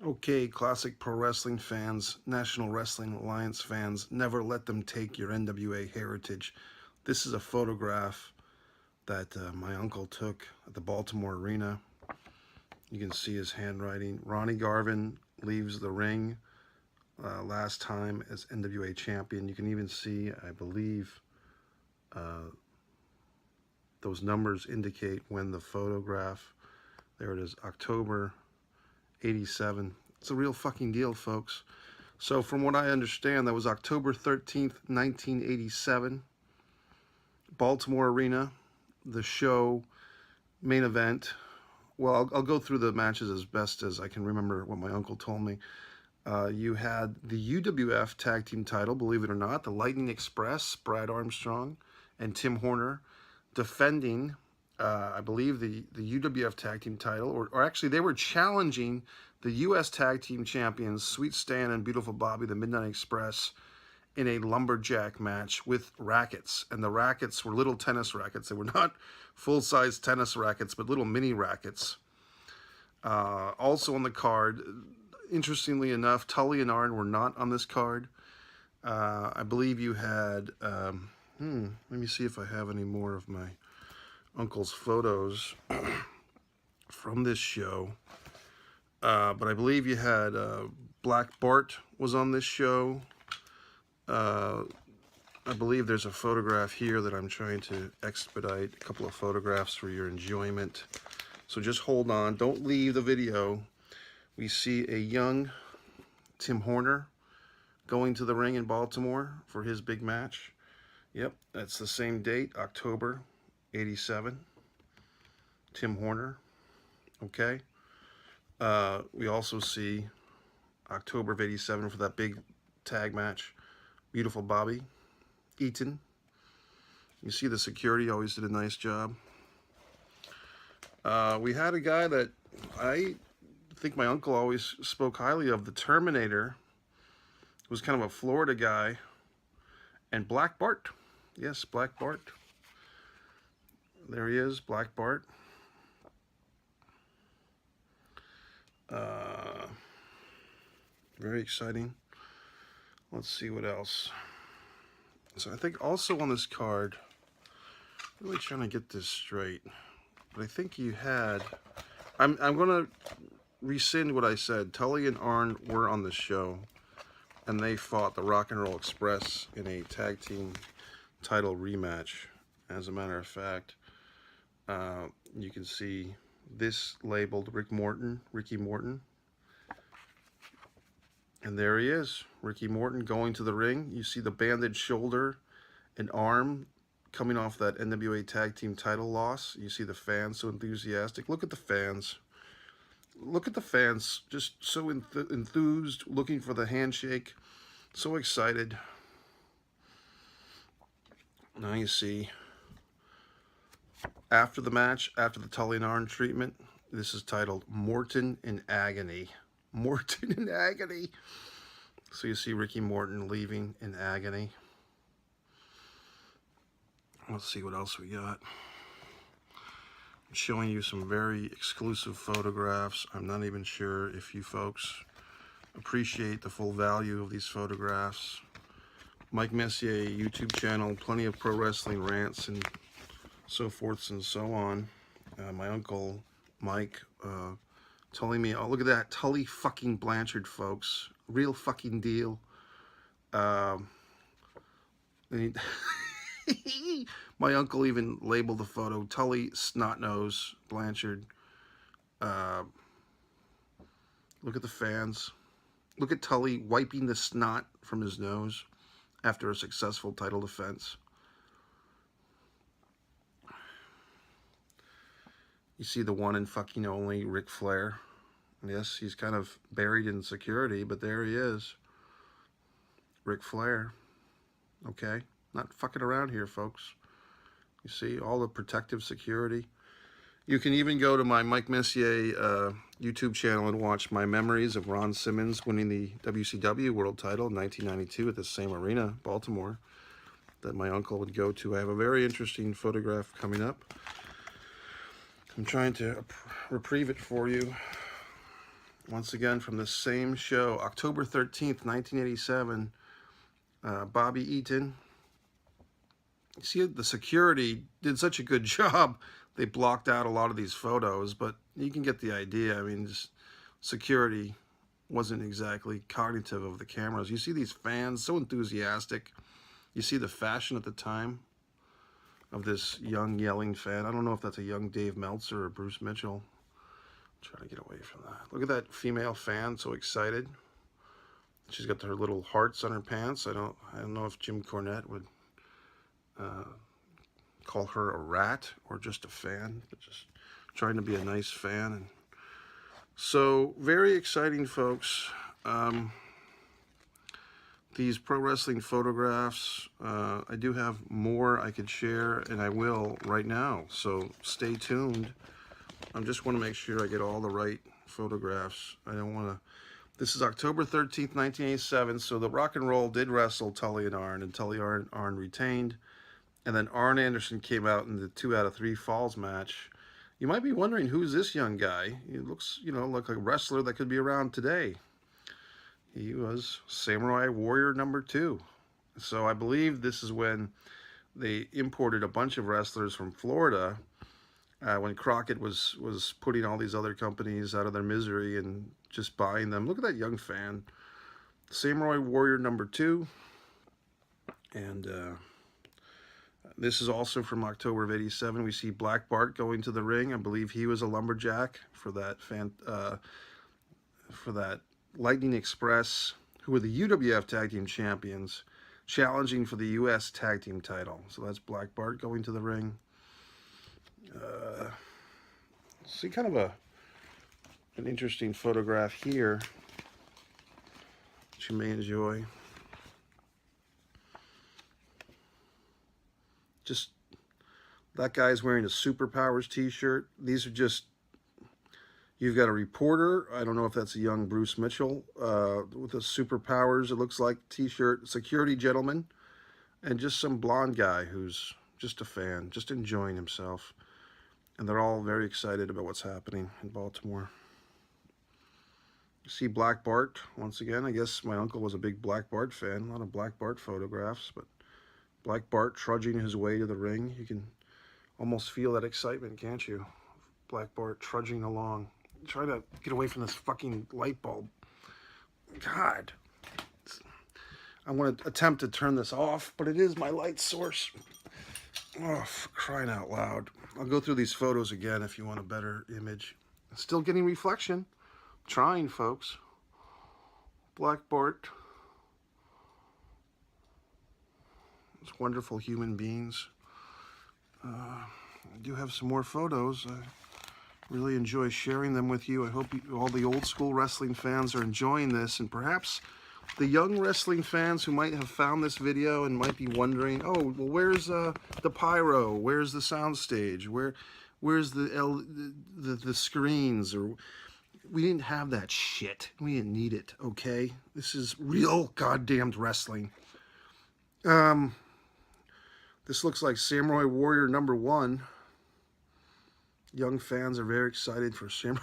Okay, classic pro wrestling fans, National Wrestling Alliance fans, never let them take your NWA heritage. This is a photograph that my uncle took at the Baltimore Arena. You can see his handwriting. Ronnie Garvin leaves the ring last time as NWA champion. You can even see, I believe, uh, those numbers indicate when the photograph, there it is, October 87. It's a real fucking deal, folks. So from what I understand, that was October 13th, 1987, Baltimore Arena, the show main event. Well, I'll go through the matches as best as I can remember what my uncle told me. You had the UWF tag team title, believe it or not, the Lightning Express, Brad Armstrong and Tim Horner, defending, I believe, the UWF tag team title, or actually they were challenging the U.S. tag team champions, Sweet Stan and Beautiful Bobby, the Midnight Express, in a lumberjack match with rackets. And the rackets were little tennis rackets. They were not full-size tennis rackets, but little mini rackets. Also on the card, interestingly enough, Tully and Arn were not on this card. I believe you had, let me see if I have any more of my uncle's photos from this show. But I believe you had Black Bart was on this show. I believe there's a photograph here that I'm trying to expedite, a couple of photographs for your enjoyment. So just hold on, don't leave the video. We see a young Tim Horner going to the ring in Baltimore for his big match. Yep, that's the same date, October 87. Tim Horner, okay. We also see October of 87 for that big tag match. Beautiful Bobby Eaton. You see the security always did a nice job. We had a guy that I think my uncle always spoke highly of, the Terminator. He was kind of a Florida guy. And Black Bart. Yes, Black Bart. There he is, Black Bart. Very exciting. Let's see what else. So I think also on this card, really trying to get this straight, but I think you had, I'm going to rescind what I said. Tully and Arn were on the show, and they fought the Rock and Roll Express in a tag team title rematch. As a matter of fact, you can see this labeled Ricky Morton. And there he is, Ricky Morton going to the ring. You see the bandaged shoulder and arm coming off that NWA tag team title loss. You see the fans so enthusiastic. Look at the fans. Look at the fans, just so enthused, looking for the handshake, so excited. Now you see, after the match, after the Tully and Arn treatment, this is titled Morton in Agony. Morton in Agony. So you see Ricky Morton leaving in agony. Let's see what else we got. I'm showing you some very exclusive photographs. I'm not even sure if you folks appreciate the full value of these photographs. Mike Messier YouTube channel, plenty of pro wrestling rants and so forth and so on. My uncle Mike telling me, oh, look at that, Tully fucking Blanchard, folks. Real fucking deal. My uncle even labeled the photo Tully Snotnose Blanchard. Look at the fans. Look at Tully wiping the snot from his nose after a successful title defense. You see the one and fucking only Ric Flair. Yes, he's kind of buried in security, but there he is. Ric Flair. Okay? Not fucking around here, folks. You see all the protective security. You can even go to my Mike Messier YouTube channel and watch my memories of Ron Simmons winning the WCW World Title in 1992 at the same arena, Baltimore, that my uncle would go to. I have a very interesting photograph coming up. I'm trying to reprieve it for you. Once again, from the same show, October 13th, 1987, Bobby Eaton. You see, the security did such a good job. They blocked out a lot of these photos, but you can get the idea. I mean, just security wasn't exactly cognitive of the cameras. You see these fans, so enthusiastic. You see the fashion at the time of this young yelling fan. I don't know if that's a young Dave Meltzer or Bruce Mitchell. Try to get away from that. Look at that female fan, so excited. She's got her little hearts on her pants. I don't know if Jim Cornette would call her a rat or just a fan, but just trying to be a nice fan. And so, very exciting, folks. These pro wrestling photographs, I do have more I could share, and I will right now. So stay tuned. I just want to make sure I get all the right photographs. I don't want to. This is October 13th, 1987. So the Rock and Roll did wrestle Tully and Arn, and Tully Arn retained. And then Arn Anderson came out in the 2 out of 3 falls match. You might be wondering, who's this young guy? He looks, you know, like a wrestler that could be around today. He was Samurai Warrior #2. So I believe this is when they imported a bunch of wrestlers from Florida, when Crockett was putting all these other companies out of their misery and just buying them. Look at that young fan. Samurai Warrior #2. And this is also from October of '87. We see Black Bart going to the ring. I believe he was a lumberjack for that Lightning Express, who were the UWF Tag Team Champions, challenging for the U.S. Tag Team title. So that's Black Bart going to the ring. See kind of an interesting photograph here that you may enjoy. Just, that guy's wearing a Superpowers t-shirt. These are just, you've got a reporter, I don't know if that's a young Bruce Mitchell, with a Superpowers, it looks like, t-shirt, security gentleman, and just some blonde guy who's just a fan, just enjoying himself. And they're all very excited about what's happening in Baltimore. You see Black Bart, once again. I guess my uncle was a big Black Bart fan. A lot of Black Bart photographs, but Black Bart trudging his way to the ring. You can almost feel that excitement, can't you? Black Bart trudging along. Try to get away from this fucking light bulb. God. I want to attempt to turn this off, but it is my light source. Oh, for crying out loud. I'll go through these photos again if you want a better image. Still getting reflection. Trying, folks. Black Bart. These wonderful human beings. I do have some more photos. I really enjoy sharing them with you. I hope all the old school wrestling fans are enjoying this, and perhaps the young wrestling fans who might have found this video and might be wondering, oh, well, where's the pyro? Where's the soundstage? Where's the screens? Or we didn't have that shit. We didn't need it. Okay, this is real goddamned wrestling. This looks like Samurai Warrior #1. Young fans are very excited for Samurai